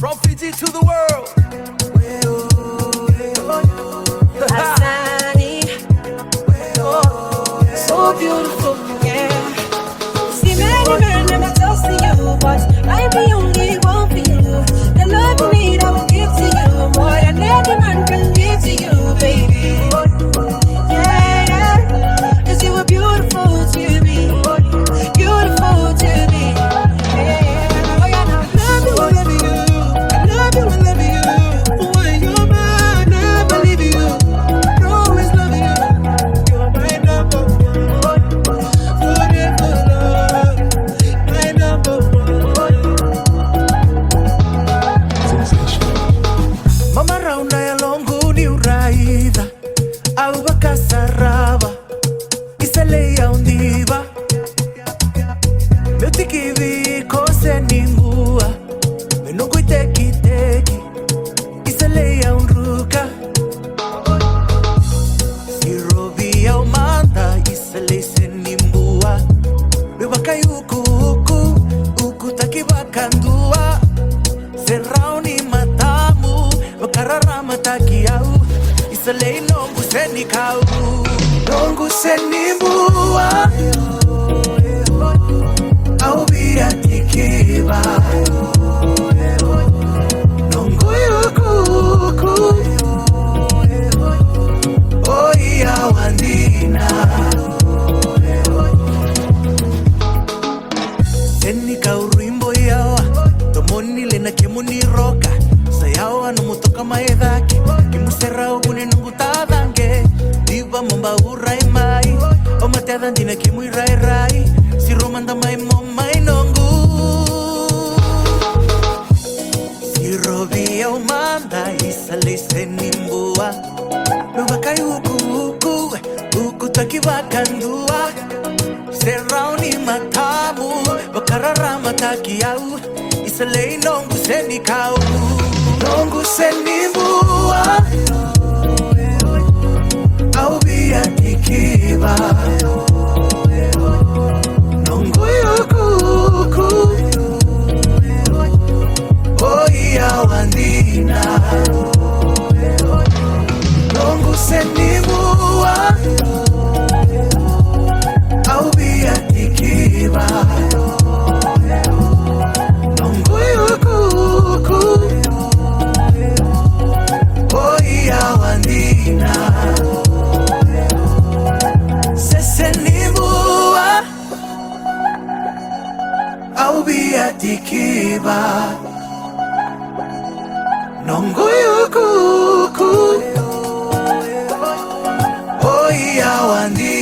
From Fiji to the world. Asani, so beautiful, yeah. See many men never toast to you, but I'm the only one for you. The love you need, I will give to you. More than any man can give to you, baby. Yeah, yeah. 'Cause you were beautiful to me, beautiful to me. Yeah, oh yeah, now love you, love you, love you, love you. When you're mine, never leave you. Always love you. You're my number one. Forever love, my number one. Mama rauna ya longu ni uraidha au bakasaraba isele ya undiva Meutikivi kose nimbua Menungu iteki teki isele ya unruka Sirobi ya umanda isele senimbua Bebaka yuku uku takibakandua Serauni matamu Wakararama takiau Isalei nongu senikau Nongu senibua Au bia tikiba Nongu yukuku Oia wandina Senika urimbo yawa Tomoni lena kemuni roka Sayawa numutoka maedhaki Kimusera ugune nungu tadange Diva mamba urai mai Omateda ndina kimu irai rai Si romanda mai momai nongu Si robi ya umanda Isale senimbua Nubakai uku taki bakandua Serauni matamu Wakararama takiau Isalei nongu senikau Nongu senibua Au bia tikiba Nongu yukuku Oia wandina Nongu senibua Au bia tikiba Nongu yukuku Oia wandina Senibua Au bia tikiba Nongu yukuku Oia wandina